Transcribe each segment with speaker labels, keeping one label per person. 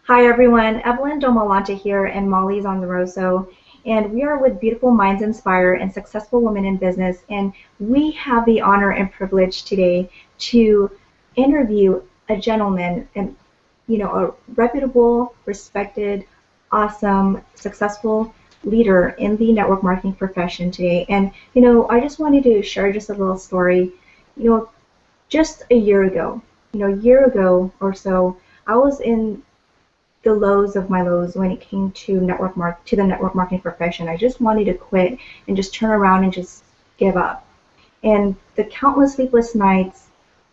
Speaker 1: Hi everyone, Evelyn Domalante here and Molly's on the Rosso, and we are with Beautiful Minds Inspire and Successful Women in Business, and we have the honor and privilege today to interview a gentleman and a reputable, respected, awesome, successful leader in the network marketing profession today. And I just wanted to share just a little story. Just a year ago or so, I was in the lows of my lows when it came to the network marketing profession. I just wanted to quit and just turn around and just give up. And the countless sleepless nights,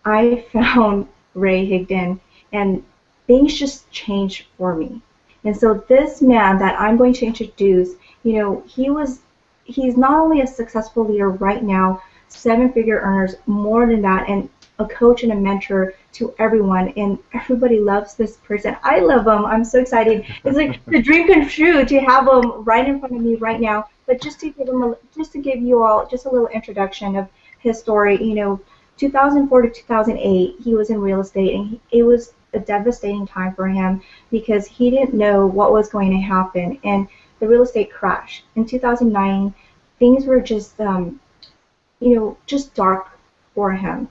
Speaker 1: I found Ray Higdon, and things just changed for me. And so this man that I'm going to introduce, he's not only a successful leader right now, seven-figure earners, more than that, and a coach and a mentor to everyone, and everybody loves this person. I love him. I'm so excited. It's like the dream come true to have him right in front of me right now. But just to give you all just a little introduction of his story. 2004 to 2008, he was in real estate, and it was a devastating time for him because he didn't know what was going to happen, and the real estate crash. In 2009, things were just just dark for him.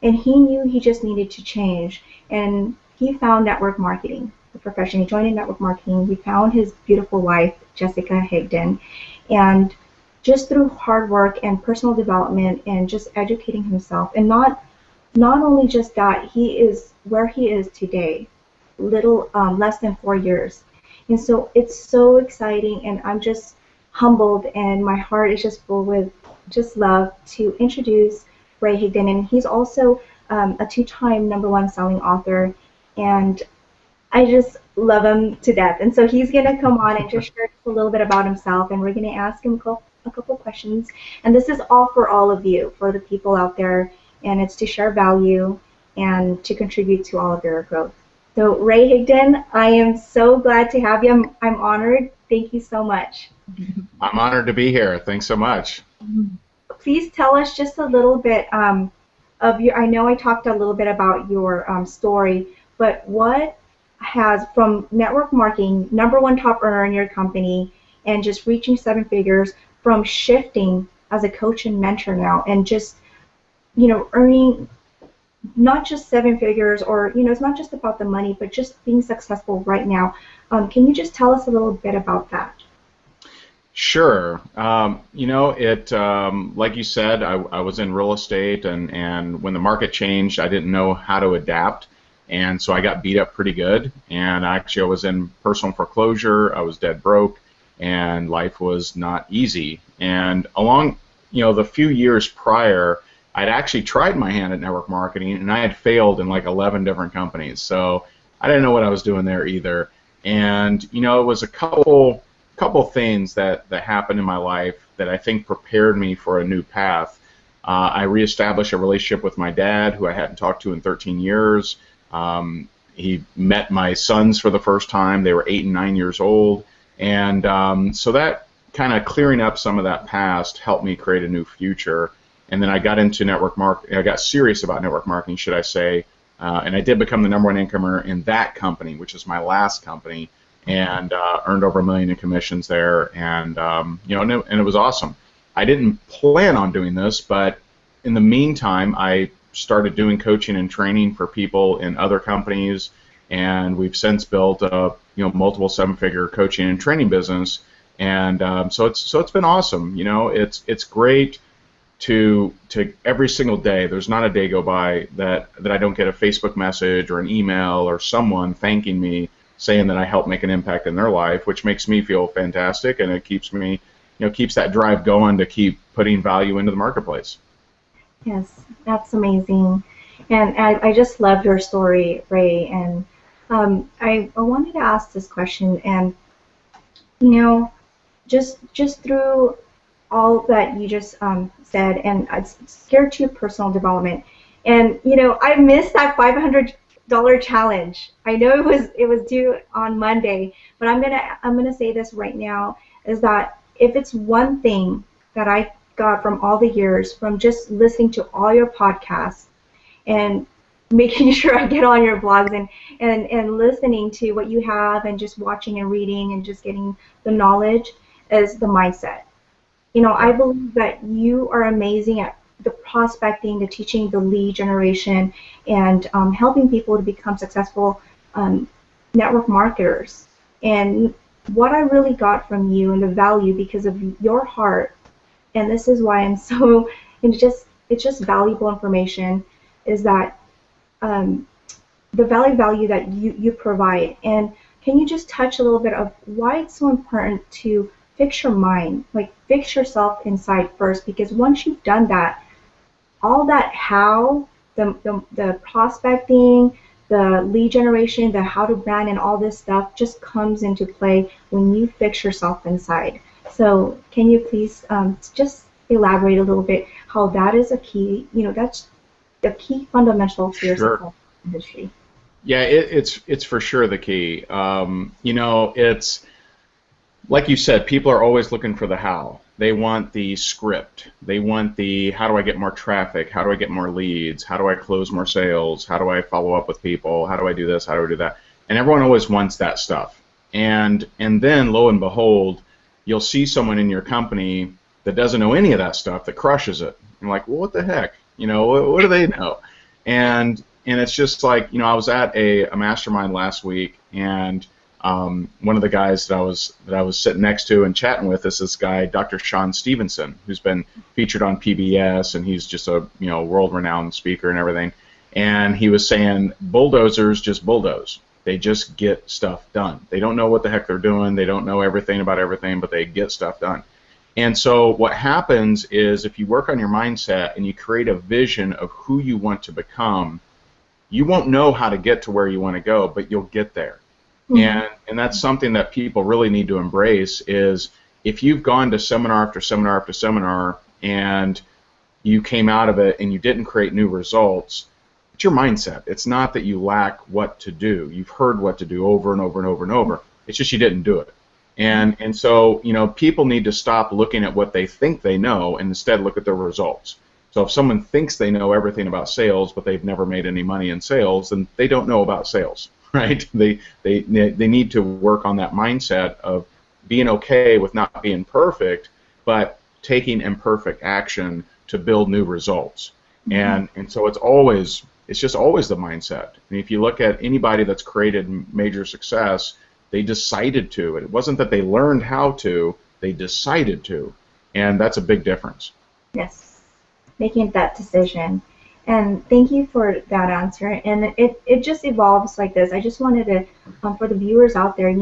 Speaker 1: And he knew he just needed to change. And he found network marketing, the profession. He joined in network marketing. He found his beautiful wife, Jessica Higdon. And just through hard work and personal development and just educating himself, and not only just that, he is where he is today, less than 4 years. And so it's so exciting, and I'm just humbled, and my heart is just full with just love to introduce Ray Higdon. And he's also a two-time #1 selling author, and I just love him to death. And so he's going to come on and just share a little bit about himself, and we're going to ask him a couple questions. And this is all for all of you, for the people out there, and it's to share value and to contribute to all of your growth. So Ray Higdon, I am so glad to have you. I'm honored. Thank you so much.
Speaker 2: I'm honored to be here. Thanks so much.
Speaker 1: Please tell us just a little bit of your, I know I talked a little bit about your story, but what has, from network marketing, #1 top earner in your company, and just reaching 7 figures, from shifting as a coach and mentor now, and just, earning not just 7 figures, or, it's not just about the money, but just being successful right now. Can you just tell us a little bit about that?
Speaker 2: Sure. Like you said, I was in real estate, and when the market changed, I didn't know how to adapt, and so I got beat up pretty good. And actually, I was in personal foreclosure. I was dead broke, and life was not easy. And along, the few years prior, I'd actually tried my hand at network marketing, and I had failed in like 11 different companies. So I didn't know what I was doing there either. And it was a couple things that happened in my life that I think prepared me for a new path. I reestablished a relationship with my dad, who I hadn't talked to in 13 years. He met my sons for the first time. They were 8 and 9 years old. And so that kind of clearing up some of that past helped me create a new future. And then I got into network marketing. I got serious about network marketing, should I say. And I did become the #1 income earner in that company, which is my last company, and earned over $1 million in commissions there, and and it was awesome. I didn't plan on doing this, but in the meantime, I started doing coaching and training for people in other companies, and we've since built a multiple 7-figure coaching and training business, and so it's been awesome. It's great to every single day. There's not a day go by that I don't get a Facebook message or an email or someone thanking me, saying that I help make an impact in their life, which makes me feel fantastic, and it keeps me, keeps that drive going to keep putting value into the marketplace.
Speaker 1: Yes, that's amazing, and I just love your story, Ray. And I wanted to ask this question, and just through all that you just said, and it's scared to your personal development, and I missed that $500 challenge. I know it was due on Monday, but I'm gonna say this right now, is that if it's one thing that I got from all the years, from just listening to all your podcasts, and making sure I get on your blogs and listening to what you have and just watching and reading and just getting the knowledge is the mindset. You know, I
Speaker 2: Yeah.
Speaker 1: believe that you are amazing at the prospecting, the teaching, the lead generation, and helping people to become successful um, network marketers. And what I really got from you and the value because of your heart, and this is why I'm so, and it's just valuable information, is that um, the value that you provide. And can you just touch a little bit of why it's so important to fix your mind, like fix yourself inside first? Because once you've done that, all that how, the prospecting, the lead generation, the how to brand, and all this stuff just comes into play when you fix yourself inside. So can you please just elaborate a little bit how that is a key, that's the key fundamental to your
Speaker 2: Sure.
Speaker 1: success industry.
Speaker 2: Yeah, it's for sure the key. It's like you said, people are always looking for the how. They want the script. They want the how do I get more traffic? How do I get more leads? How do I close more sales? How do I follow up with people? How do I do this? How do I do that? And everyone always wants that stuff. And then lo and behold, you'll see someone in your company that doesn't know any of that stuff that crushes it. You're like, well, what the heck? What do they know? And it's just like, I was at a mastermind last week, and one of the guys that I was sitting next to and chatting with is this guy, Dr. Sean Stevenson, who's been featured on PBS, and he's just a world-renowned speaker and everything. And he was saying bulldozers just bulldoze. They just get stuff done. They don't know what the heck they're doing. They don't know everything about everything, but they get stuff done. And so what happens is if you work on your mindset and you create a vision of who you want to become, you won't know how to get to where you want to go, but you'll get there.
Speaker 1: Mm-hmm.
Speaker 2: And that's something that people really need to embrace is if you've gone to seminar after seminar after seminar and you came out of it and you didn't create new results, it's your mindset. It's not that you lack what to do. You've heard what to do over and over and over and over. It's just you didn't do it. And so, people need to stop looking at what they think they know and instead look at their results. So if someone thinks they know everything about sales, but they've never made any money in sales, then they don't know about sales, right? They need to work on that mindset of being okay with not being perfect, but taking imperfect action to build new results. And so it's just always the mindset. And if you look at anybody that's created major success, they decided to. It wasn't that they learned how to, they decided to. And that's a big difference.
Speaker 1: Yes, making that decision. And thank you for that answer. And it just evolves like this. I just wanted to, for the viewers out there,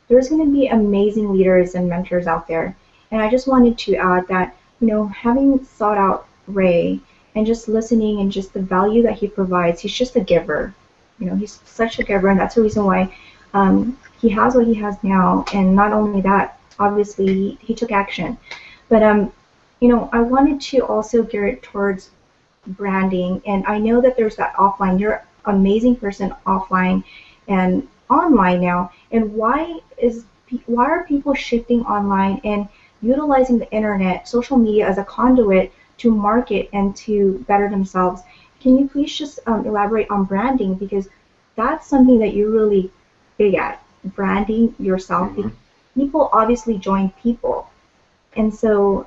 Speaker 1: there's going to be amazing leaders and mentors out there. And I just wanted to add that, having sought out Ray and just listening and just the value that he provides, he's just a giver. He's such a giver, and that's the reason why he has what he has now. And not only that, obviously, he took action. But I wanted to also gear it towards branding, and I know that there's that offline. You're an amazing person offline and online now. And why are people shifting online and utilizing the internet, social media as a conduit to market and to better themselves? Can you please just elaborate on branding, because that's something that you're really big at, branding yourself.
Speaker 2: Mm-hmm.
Speaker 1: People obviously join people, and so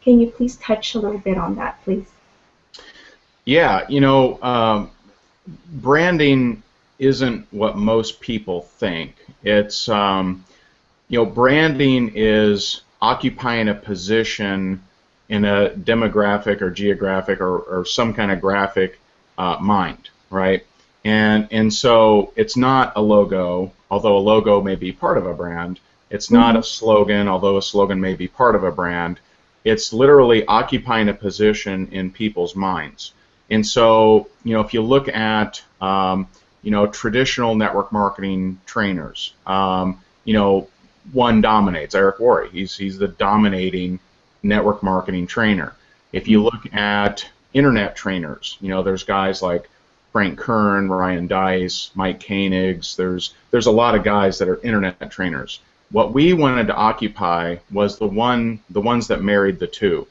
Speaker 1: can you please touch a little bit on that, please?
Speaker 2: Yeah, branding isn't what most people think. It's, branding is occupying a position in a demographic or geographic or some kind of graphic mind, right? And so it's not a logo, although a logo may be part of a brand. It's not a slogan, although a slogan may be part of a brand. It's literally occupying a position in people's minds. And so, if you look at, traditional network marketing trainers, one dominates, Eric Worre. He's the dominating network marketing trainer. If you look at internet trainers, there's guys like Frank Kern, Ryan Dice, Mike Koenigs. There's a lot of guys that are internet trainers. What we wanted to occupy was the ones that married the two.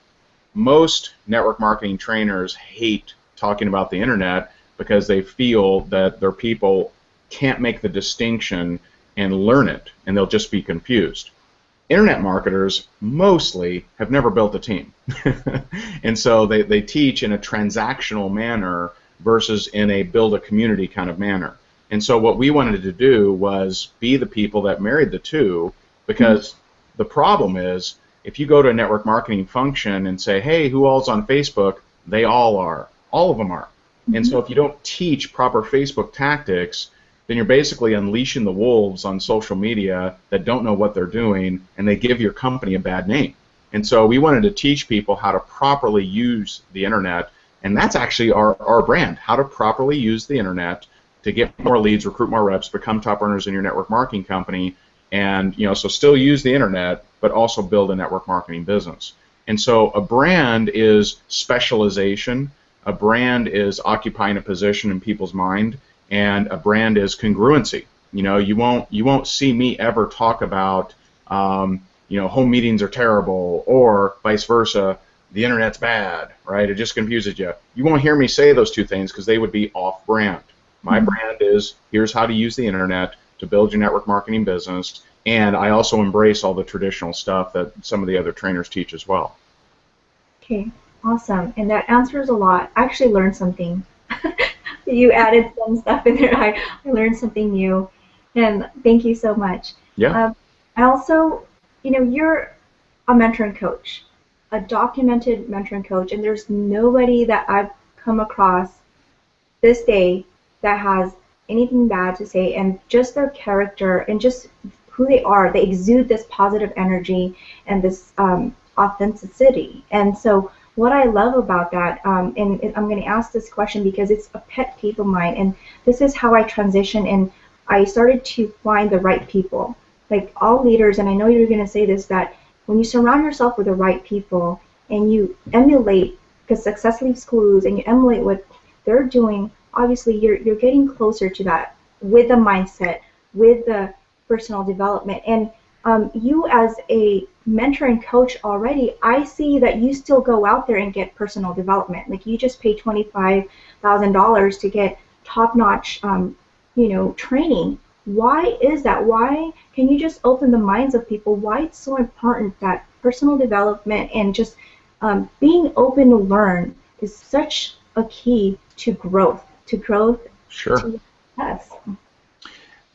Speaker 2: Most network marketing trainers hate talking about the internet because they feel that their people can't make the distinction and learn it, and they'll just be confused. Internet marketers mostly have never built a team. And so they teach in a transactional manner versus in a build a community kind of manner. And so what we wanted to do was be the people that married the two, because the problem is if you go to a network marketing function and say, hey, who all's on Facebook? They all are. All of them are. And so if you don't teach proper Facebook tactics, then you're basically unleashing the wolves on social media that don't know what they're doing, and they give your company a bad name. And so we wanted to teach people how to properly use the internet, and that's actually our brand, how to properly use the internet to get more leads, recruit more reps, become top earners in your network marketing company, and so still use the internet, but also build a network marketing business. And so a brand is specialization, a brand is occupying a position in people's mind, and a brand is congruency. You won't see me ever talk about home meetings are terrible, or vice versa, the internet's bad, right? It just confuses you. You won't hear me say those two things because they would be off-brand. My brand is, here's how to use the internet to build your network marketing business, and I also embrace all the traditional stuff that some of the other trainers teach as well.
Speaker 1: Okay, awesome. And that answers a lot. I actually learned something. You added some stuff in there. I learned something new, and thank you so much.
Speaker 2: Yeah.
Speaker 1: I also, you're a mentor and coach, a documented mentor and coach, and there's nobody that I've come across this day that has anything bad to say, and just their character and just who they are, they exude this positive energy and this authenticity. And so what I love about that, and I'm going to ask this question because it's a pet peeve of mine, and this is how I transition, and I started to find the right people. Like all leaders, and I know you're going to say this, that when you surround yourself with the right people and you emulate, because success leaves clues, and you emulate what they're doing, obviously you're getting closer to that with the mindset, with the personal development. And you as a mentor and coach already, I see that you still go out there and get personal development. Like you just pay $25,000 to get top-notch, training. Why is that? Why? Can you just open the minds of people why it's so important that personal development and just being open to learn is such a key to growth,
Speaker 2: Sure.
Speaker 1: to success?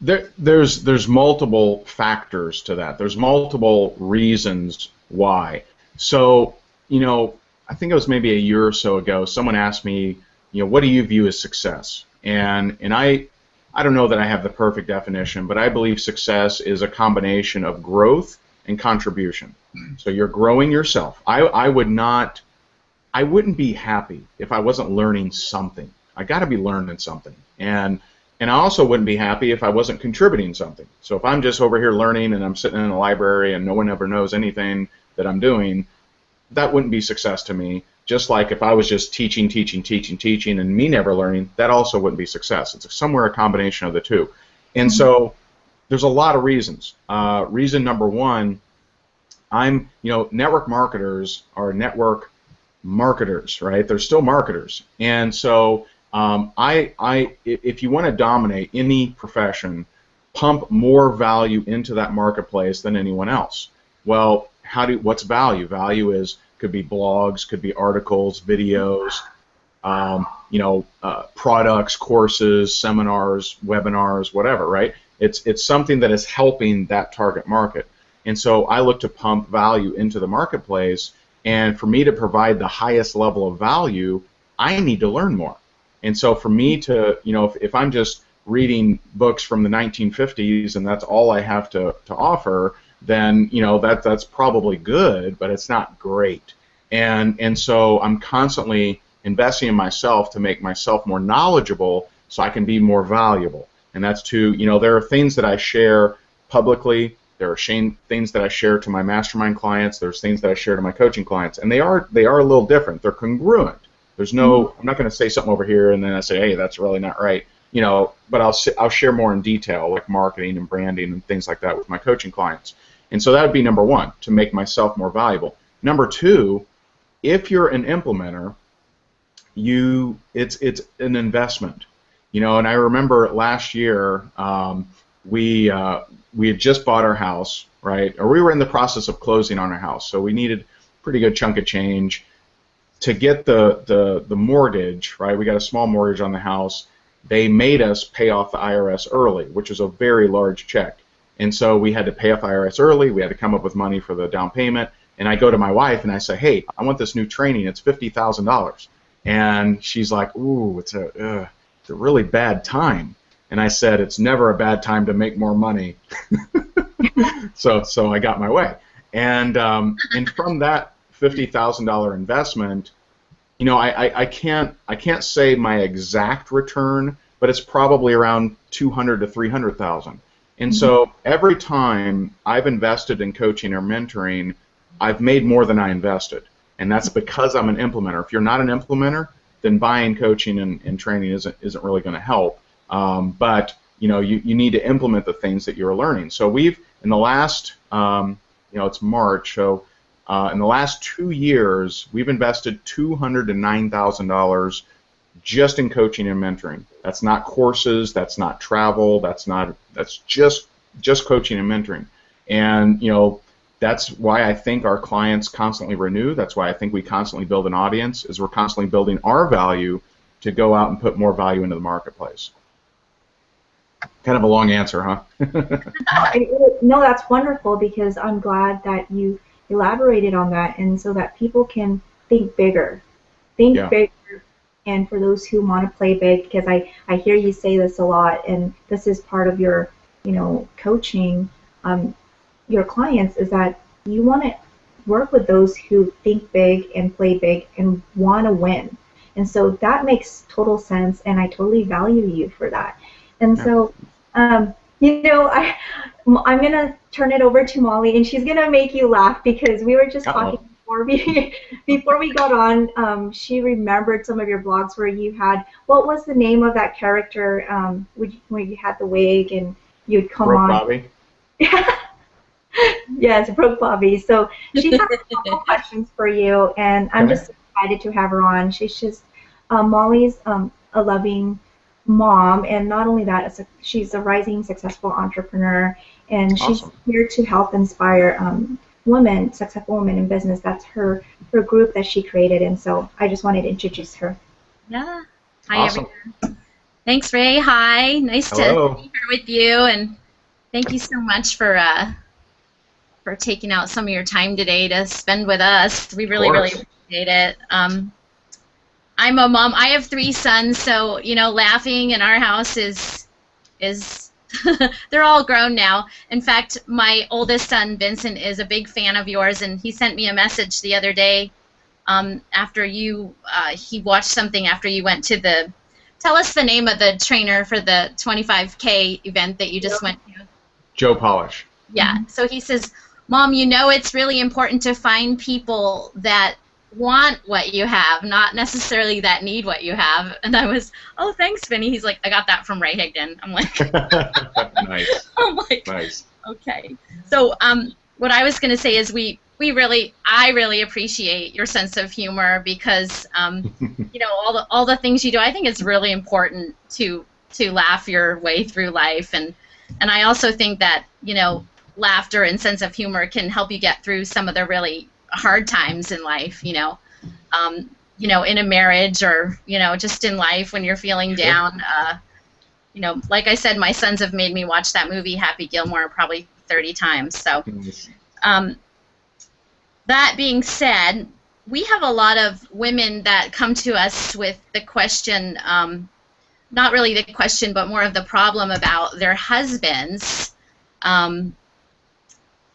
Speaker 2: There's multiple factors to that. There's multiple reasons why. So, I think it was maybe a year or so ago, someone asked me, what do you view as success? And I don't know that I have the perfect definition, but I believe success is a combination of growth and contribution. So you're growing yourself. I wouldn't be happy if I wasn't learning something. I got to be learning something. And I also wouldn't be happy if I wasn't contributing something. So if I'm just over here learning and I'm sitting in a library and no one ever knows anything that I'm doing, that wouldn't be success to me. Just like if I was just teaching and me never learning, that also wouldn't be success. It's somewhere a combination of the two. And so there's a lot of reasons. Reason number one, network marketers are network marketers, right? They're still marketers. And so if you want to dominate any profession, pump more value into that marketplace than anyone else. Well, what's value? Value could be blogs, could be articles, videos, products, courses, seminars, webinars, whatever, right? It's something that is helping that target market. And so I look to pump value into the marketplace, and for me to provide the highest level of value, I need to learn more. And so for me to, if I'm just reading books from the 1950s and that's all I have to offer, then that's probably good, but it's not great. And so I'm constantly investing in myself to make myself more knowledgeable so I can be more valuable. And that's there are things that I share publicly. There are things that I share to my mastermind clients. There's things that I share to my coaching clients, and they are a little different. They're congruent. There's no, I'm not going to say something over here and then I say, hey, that's really not right. But I'll share more in detail, like marketing and branding and things like that with my coaching clients. And so that would be number one, to make myself more valuable. Number two, if you're an implementer, it's an investment, you know. And I remember last year, we had just bought our house, right? Or we were in the process of closing on our house, so we needed a pretty good chunk of change to get the mortgage, right? We got a small mortgage on the house. They made us pay off the IRS early, which is a very large check. And so we had to pay off the IRS early. We had to come up with money for the down payment. And I go to my wife and I say, hey, I want this new training. It's $50,000. And she's like, ooh, it's a really bad time. And I said, it's never a bad time to make more money. So I got my way. And from that $50,000 investment, you know, I can't say my exact return, but it's probably around 200 to 300,000. And so every time I've invested in coaching or mentoring, I've made more than I invested, and that's because I'm an implementer. If you're not an implementer, then buying coaching and training isn't really going to help. But you know, you need to implement the things that you're learning. So we've in the last, you know, it's March, so in the last 2 years, we've invested $209,000 just in coaching and mentoring. That's not courses, that's not travel, that's just coaching and mentoring. And you know, that's why I think our clients constantly renew. That's why I think we constantly build an audience, is we're constantly building our value to go out and put more value into the marketplace. Kind of a long answer, huh?
Speaker 1: No, that's wonderful, because I'm glad that you elaborated on that, and so that people can think bigger. Think bigger. And for those who want to play big, because I hear you say this a lot, and this is part of your, you know, coaching your clients, is that you want to work with those who think big and play big and want to win. And so that makes total sense, and I totally value you for that. And so, you know, I'm going to turn it over to Molly, and she's going to make you laugh, because we were just talking before we got on. She remembered some of your blogs where you had, what was the name of that character where you had the wig and you'd come
Speaker 2: Brooke
Speaker 1: on?
Speaker 2: Bobby?
Speaker 1: Yes, Brooke Bobby. So she has a couple questions for you, and I'm just excited to have her on. She's just, Molly's a loving mom, and not only that, she's a rising successful entrepreneur, and she's here to help inspire women, successful women in business. That's her group that she created, and so I just wanted to introduce her.
Speaker 3: Yeah. Hi, everyone. Thanks, Ray. Hi. Nice to be here with you, and thank you so much for taking out some of your time today to spend with us. We really appreciate it. I'm a mom. I have 3 sons, so you know, laughing in our house is they're all grown now. In fact, my oldest son Vincent is a big fan of yours, and he sent me a message the other day after he watched something after you went to the. Tell us the name of the trainer for the 25K event that you just went to.
Speaker 2: Joe Polish.
Speaker 3: Yeah. So he says, Mom, you know, it's really important to find people that want what you have, not necessarily that need what you have. And I was, oh, thanks, Vinny. He's like, I got that from Ray Higdon. I'm like,
Speaker 2: nice.
Speaker 3: I'm like,
Speaker 2: nice.
Speaker 3: Okay. So what I was going to say is I really appreciate your sense of humor, because you know, all the things you do. I think it's really important to laugh your way through life, and I also think that, you know, laughter and sense of humor can help you get through some of the really hard times in life, you know, in a marriage, or, you know, just in life when you're feeling down. You know, like I said, my sons have made me watch that movie Happy Gilmore probably 30 times. So that being said, we have a lot of women that come to us with the question, not really the question, but more of the problem about their husbands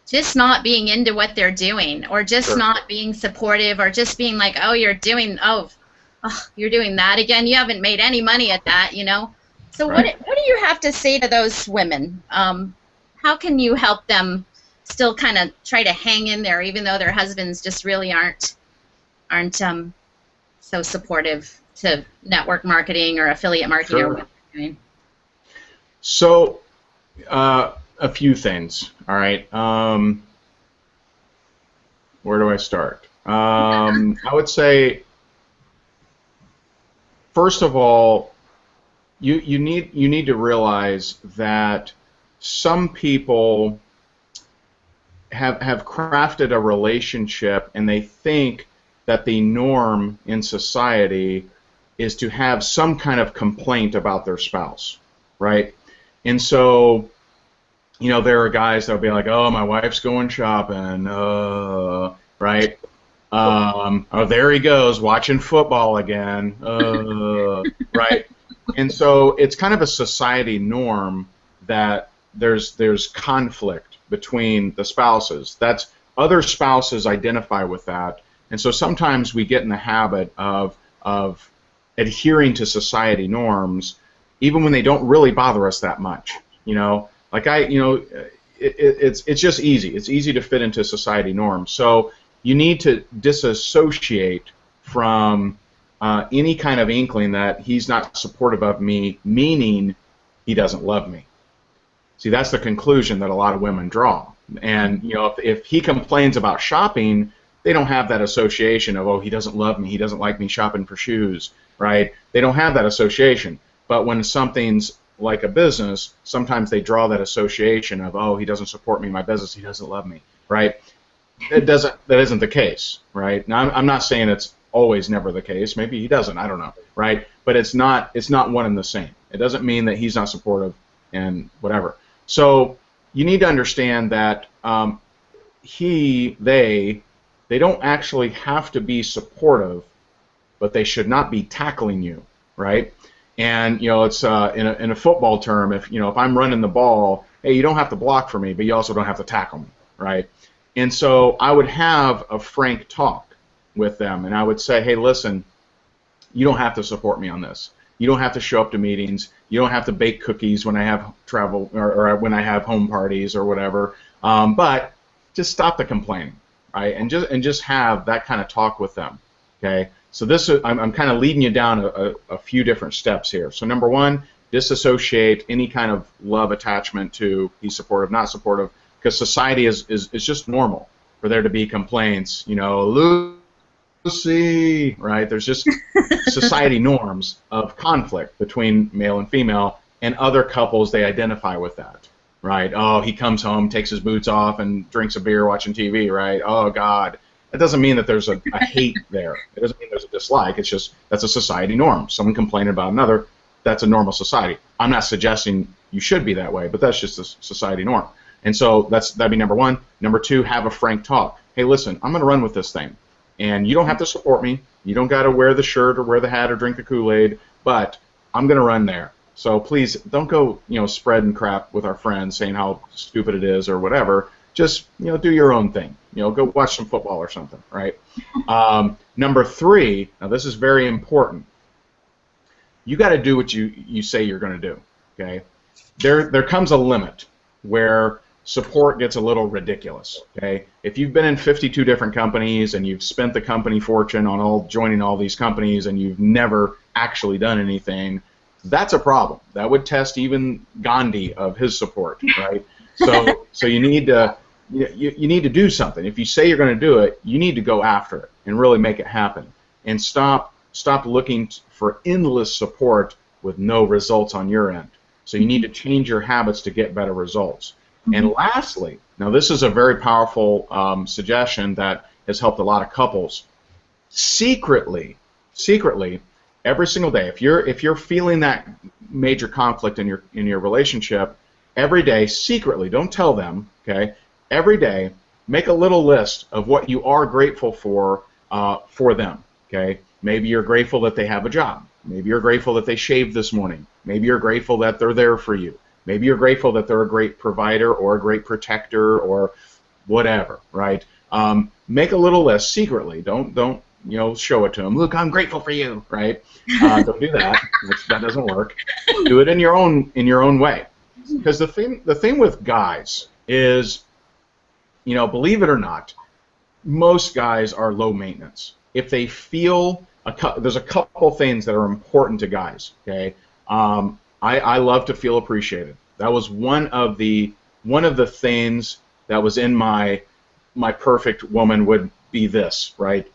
Speaker 3: just not being into what they're doing, or just not being supportive, or just being like, oh, you're doing that again. You haven't made any money at that, you know. So what do you have to say to those women? How can you help them still kind of try to hang in there, even though their husbands just really aren't so supportive to network marketing or affiliate marketing or what they're doing?
Speaker 2: So a few things. All right. Where do I start? I would say first of all, you need to realize that some people have crafted a relationship and they think that the norm in society is to have some kind of complaint about their spouse, right? And so, there are guys that'll be like, oh, my wife's going shopping, right? Oh, there he goes, watching football again, right? And so it's kind of a society norm that there's conflict between the spouses. That's other spouses identify with that, and so sometimes we get in the habit of adhering to society norms, even when they don't really bother us that much. Like it's just easy. It's easy to fit into society norms. So you need to disassociate from any kind of inkling that he's not supportive of me, meaning he doesn't love me. See, that's the conclusion that a lot of women draw. And if he complains about shopping, they don't have that association of, oh, he doesn't love me, he doesn't like me shopping for shoes, right? They don't have that association. But when something's like a business, sometimes they draw that association of, oh, he doesn't support me in my business, he doesn't love me, right? That isn't the case, right? Now, I'm not saying it's always never the case. Maybe he doesn't. I don't know, right? But it's not one and the same. It doesn't mean that he's not supportive and whatever. So you need to understand that they don't actually have to be supportive, but they should not be tackling you, right? And it's in a football term, if I'm running the ball, hey, you don't have to block for me, but you also don't have to tackle me, right? And so I would have a frank talk with them, and I would say, hey, listen, you don't have to support me on this. You don't have to show up to meetings. You don't have to bake cookies when I have travel or when I have home parties or whatever. But just stop the complaining, right? And just have that kind of talk with them. Okay. So I'm kind of leading you down a few different steps here. So number one, disassociate any kind of love attachment to he's supportive, not supportive, because society is just normal for there to be complaints. Lucy, right? There's just society norms of conflict between male and female, and other couples, they identify with that, right? Oh, he comes home, takes his boots off, and drinks a beer watching TV, right? Oh, God. That doesn't mean that there's a hate there. It doesn't mean there's a dislike. It's just that's a society norm. Someone complaining about another, that's a normal society. I'm not suggesting you should be that way, but that's just a society norm. And so that'd be number one. Number two, have a frank talk. Hey, listen, I'm going to run with this thing. And you don't have to support me. You don't got to wear the shirt or wear the hat or drink the Kool-Aid, but I'm going to run there. So please don't go, spreading crap with our friends saying how stupid it is or whatever. Just, do your own thing. Go watch some football or something, right? Number three, now this is very important. You got to do what you say you're going to do, okay? There comes a limit where support gets a little ridiculous, okay? If you've been in 52 different companies and you've spent the company fortune on joining all these companies and you've never actually done anything, that's a problem. That would test even Gandhi of his support, right? So you need to do something. If you say you're going to do it, you need to go after it and really make it happen. And stop looking for endless support with no results on your end. So you need to change your habits to get better results. And lastly, now this is a very powerful suggestion that has helped a lot of couples. Secretly, every single day, if you're feeling that major conflict in your relationship, every day, secretly, don't tell them, okay? Every day, make a little list of what you are grateful for them, okay? Maybe you're grateful that they have a job. Maybe you're grateful that they shaved this morning. Maybe you're grateful that they're there for you. Maybe you're grateful that they're a great provider or a great protector or whatever, right? Make a little list secretly. Don't show it to them. Look, I'm grateful for you, right? Don't do that. That doesn't work. Do it in your own way. Because the thing with guys is, believe it or not, most guys are low maintenance. If they feel there's a couple things that are important to guys. Okay, I love to feel appreciated. That was one of the things that was in my perfect woman would be this, right?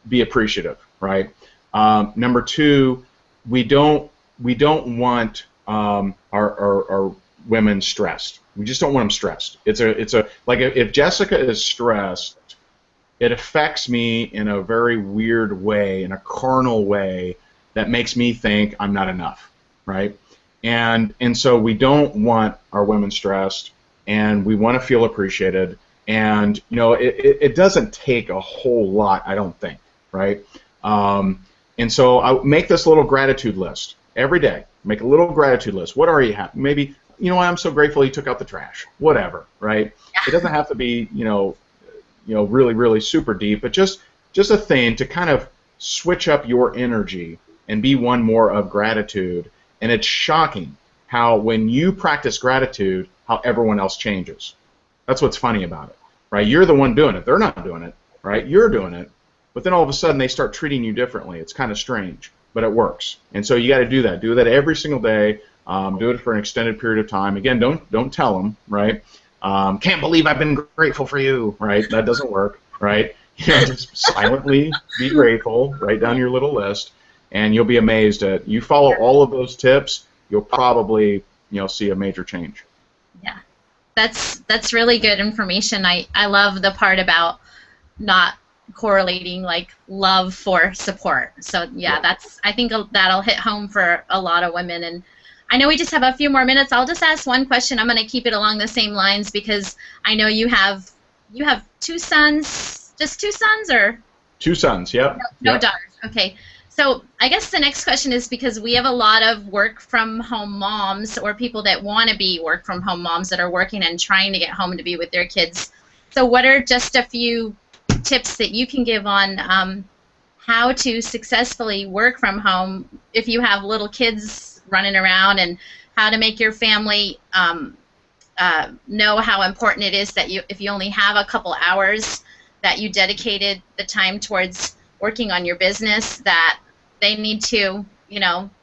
Speaker 2: Be appreciative, right? Number two, we don't want our women stressed. We just don't want them stressed. It's a like if Jessica is stressed, it affects me in a very weird way, in a carnal way that makes me think I'm not enough, right? And so we don't want our women stressed, and we want to feel appreciated. And it doesn't take a whole lot, I don't think, right? And so I make this little gratitude list every day. Make a little gratitude list. What are you happy? Maybe, I'm so grateful he took out the trash. Whatever, right? It doesn't have to be, really, really super deep, but just a thing to kind of switch up your energy and be one more of gratitude. And it's shocking how when you practice gratitude, how everyone else changes. That's what's funny about it, right? You're the one doing it. They're not doing it, right? You're doing it. But then all of a sudden they start treating you differently. It's kind of strange, but it works. And so you got to do that. Do that every single day. Do it for an extended period of time. Again, don't tell them, right? Can't believe I've been grateful for you, right? That doesn't work, right? Just silently be grateful. Write down your little list, and you'll be amazed at. You follow all of those tips, you'll probably see a major change.
Speaker 3: Yeah, that's really good information. I love the part about not correlating like love for support. So yeah, I think that'll hit home for a lot of women. And I know we just have a few more minutes. I'll just ask one question. I'm going to keep it along the same lines because I know you have 2 sons, just 2 sons, or
Speaker 2: 2 sons. Yep.
Speaker 3: No daughters. Okay. So I guess the next question is, because we have a lot of work from home moms or people that want to be work from home moms that are working and trying to get home to be with their kids. So what are just a few tips that you can give on how to successfully work from home if you have little kids running around, and how to make your family know how important it is that if you only have a couple hours, that you dedicated the time towards working on your business, that they need to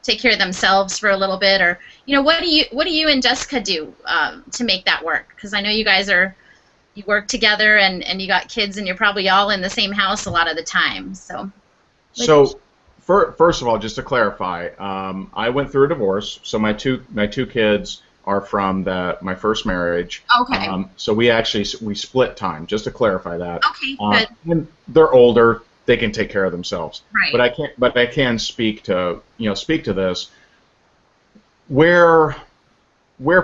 Speaker 3: take care of themselves for a little bit, or what do you and Jessica do to make that work? Because I know you guys you work together and you got kids and you're probably all in the same house a lot of the time. So
Speaker 2: first of all, just to clarify, I went through a divorce, so my two kids are from my first marriage.
Speaker 3: Okay.
Speaker 2: So we split time, just to clarify that.
Speaker 3: Okay, good.
Speaker 2: And they're older, they can take care of themselves.
Speaker 3: Right.
Speaker 2: But I can speak to this. Where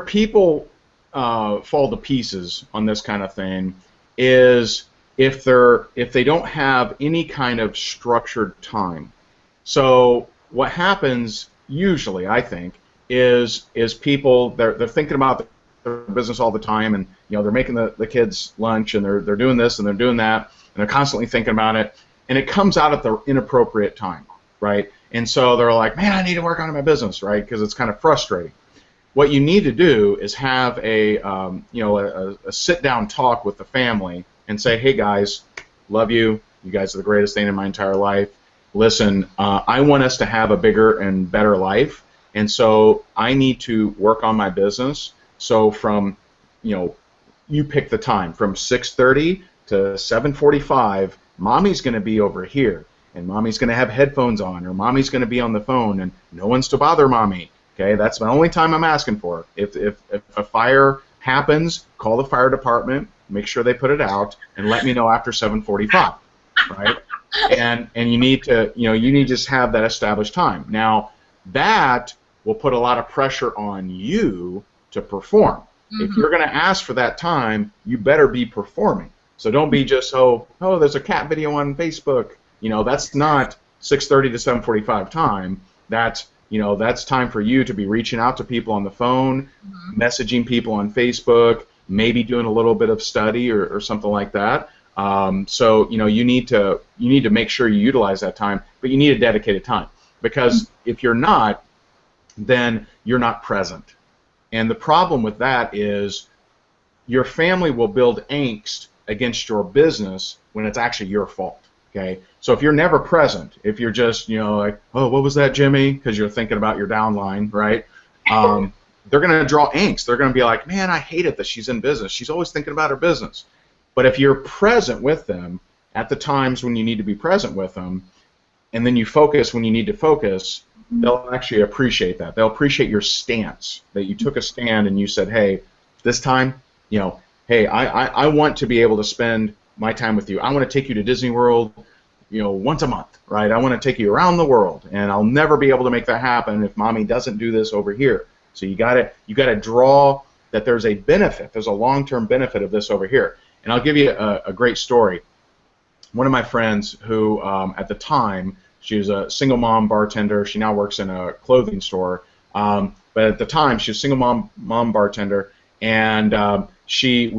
Speaker 2: people fall to pieces on this kind of thing is if they don't have any kind of structured time. So what happens usually, I think, is people they're thinking about their business all the time, and they're making the kids lunch, and they're doing this and they're doing that, and they're constantly thinking about it, and it comes out at the inappropriate time, right? And so they're like, man, I need to work on my business, right? Because it's kind of frustrating. What you need to do is have a sit-down talk with the family and say, hey guys, love you. You guys are the greatest thing in my entire life. Listen, I want us to have a bigger and better life, and so I need to work on my business. So from, you pick the time from 6:30 to 7:45. Mommy's going to be over here, and mommy's going to have headphones on, or mommy's going to be on the phone, and no one's to bother mommy. Okay, that's the only time I'm asking for. If a fire happens, call the fire department, make sure they put it out, and let me know after 7:45, right? And you need to just have that established time. Now that will put a lot of pressure on you to perform. Mm-hmm. If you're going to ask for that time, you better be performing. So don't be just there's a cat video on Facebook. That's not 6:30 to 7:45 time. That's time for you to be reaching out to people on the phone, mm-hmm. messaging people on Facebook, maybe doing a little bit of study or something like that. So you need to make sure you utilize that time, but you need a dedicated time, because if you're not, then you're not present. And the problem with that is your family will build angst against your business when it's actually your fault. Okay, so if you're never present, if you're just like, oh, what was that, Jimmy? Because you're thinking about your downline, right? They're going to draw angst. They're going to be like, man, I hate it that she's in business. She's always thinking about her business. But if you're present with them at the times when you need to be present with them, and then you focus when you need to focus, they'll actually appreciate that. They'll appreciate your stance, that you took a stand and you said, hey, this time, hey, I want to be able to spend my time with you. I want to take you to Disney World, once a month, right? I want to take you around the world, and I'll never be able to make that happen if mommy doesn't do this over here. So you got to draw that there's a benefit, there's a long-term benefit of this over here. And I'll give you a great story. One of my friends who, at the time, she was a single mom bartender. She now works in a clothing store. But at the time, she was a single mom bartender, and she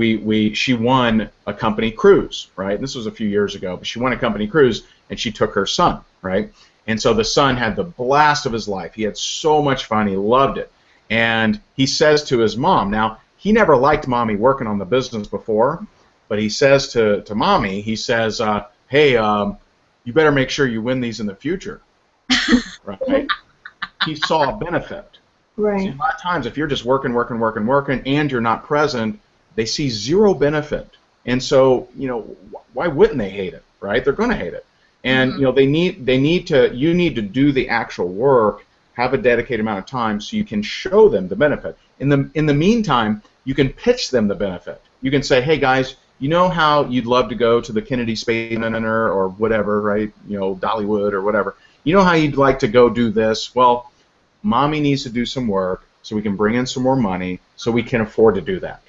Speaker 2: won a company cruise, right? This was a few years ago, but she won a company cruise, and she took her son, right? And so the son had the blast of his life. He had so much fun. He loved it. And he says to his mom, now, he never liked mommy working on the business before, but he says to mommy, he says, hey, you better make sure you win these in the future, right? He saw a benefit.
Speaker 1: Right.
Speaker 2: See, a lot of times, if you're just working, and you're not present, they see zero benefit. And so, why wouldn't they hate it, right? They're going to hate it. And you need to do the actual work, have a dedicated amount of time, so you can show them the benefit. In the meantime, you can pitch them the benefit. You can say, hey guys, you know how you'd love to go to the Kennedy Space Center or whatever, right? Dollywood or whatever. You know how you'd like to go do this? Well, mommy needs to do some work so we can bring in some more money so we can afford to do that.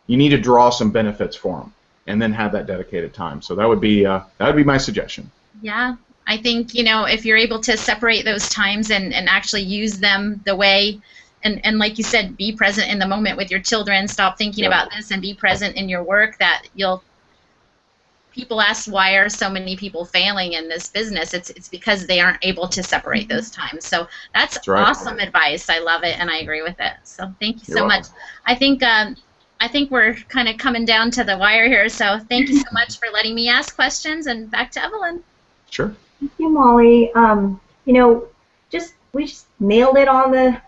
Speaker 2: You need to draw some benefits for them and then have that dedicated time. So that would be my suggestion.
Speaker 3: Yeah, I think if you're able to separate those times and actually use them the way, and like you said, be present in the moment with your children. Stop thinking about this and be present in your work. That people ask, why are so many people failing in this business? It's because they aren't able to separate those times. So that's right. Awesome advice. I love it, and I agree with it. So thank you so much. I think we're kind of coming down to the wire here. So thank you so much for letting me ask questions. And back to Evelyn.
Speaker 2: Sure.
Speaker 1: Thank you, Molly. We just nailed it on the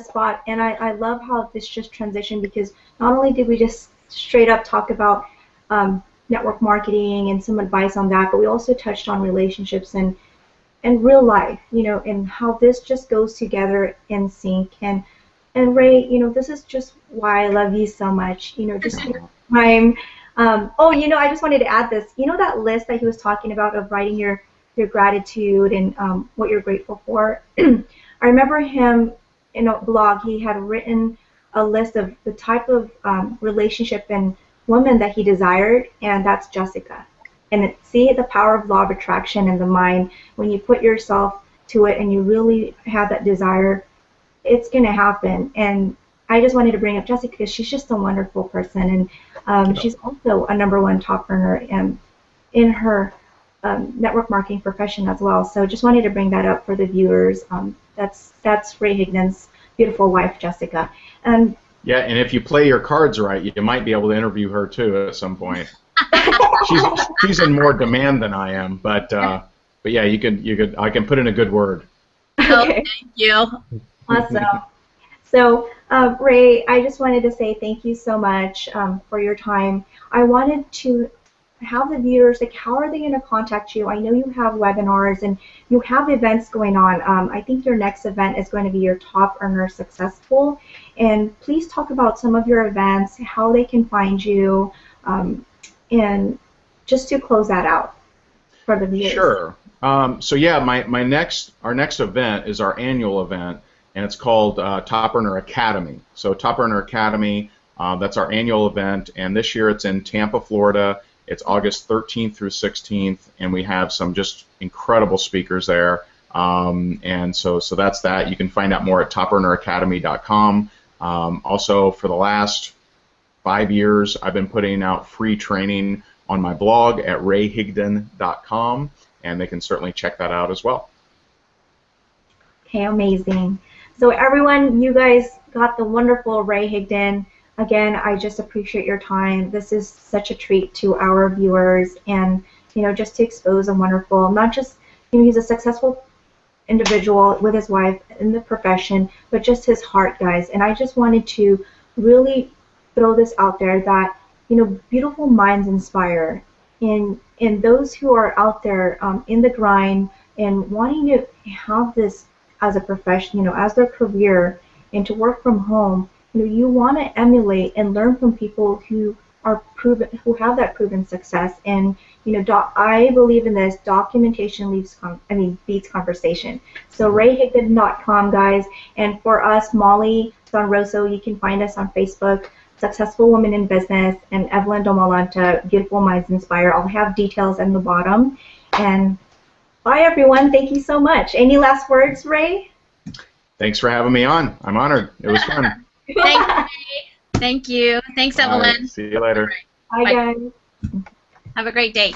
Speaker 1: spot, and I love how this just transitioned, because not only did we just straight up talk about network marketing and some advice on that, but we also touched on relationships and real life, and how this just goes together in sync. And Ray, this is just why I love you so much. Just your time. I just wanted to add this. That list that he was talking about of writing your gratitude and what you're grateful for. I remember him in a blog. He had written a list of the type of relationship and woman that he desired, and that's Jessica. And see the power of law of attraction in the mind. When you put yourself to it and you really have that desire, it's going to happen. And I just wanted to bring up Jessica because she's just a wonderful person, and she's also a #1 top earner in her network marketing profession as well. So just wanted to bring that up for the viewers. That's Ray Higdon's beautiful wife, Jessica.
Speaker 2: Yeah, and if you play your cards right, you might be able to interview her too at some point. she's in more demand than I am, but yeah, you could I can put in a good word.
Speaker 1: Okay.
Speaker 3: Thank you.
Speaker 1: Awesome. So, Ray, I just wanted to say thank you so much for your time. I wanted to have the viewers, how are they going to contact you? I know you have webinars and you have events going on. I think your next event is going to be your Top Earner Successful. And please talk about some of your events, how they can find you, and just to close that out for the viewers.
Speaker 2: Sure. So yeah, our next event is our annual event, and it's called Top Earner Academy. So Top Earner Academy, that's our annual event, and this year it's in Tampa, Florida. It's August 13th through 16th, and we have some just incredible speakers there. And so that's that. You can find out more at topearneracademy.com. Also, for the last 5 years, I've been putting out free training on my blog at rayhigdon.com, and they can certainly check that out as well.
Speaker 1: Okay, amazing. So everyone, you guys got the wonderful Ray Higdon. Again, I just appreciate your time. This is such a treat to our viewers, and just to expose a wonderful, not just he's a successful individual with his wife in the profession, but just his heart, guys. And I just wanted to really throw this out there that beautiful minds inspire, and those who are out there in the grind and wanting to have this as a profession, as their career, and to work from home, you want to emulate and learn from people who are proven, who have that proven success. And I believe in this: documentation beats conversation. So rayhigdon.com, guys. And for us, Molly Sonroso, you can find us on Facebook, Successful Women in Business, and Evelyn Domalanta, Beautiful Minds Inspire. I'll have details in the bottom. And bye, everyone. Thank you so much. Any last words, Ray?
Speaker 2: Thanks for having me on. I'm honored. It was fun.
Speaker 3: Thanks, Ray. Thank you. Thanks, Evelyn.
Speaker 2: Right, see you later.
Speaker 1: Bye, guys.
Speaker 3: Have a great day.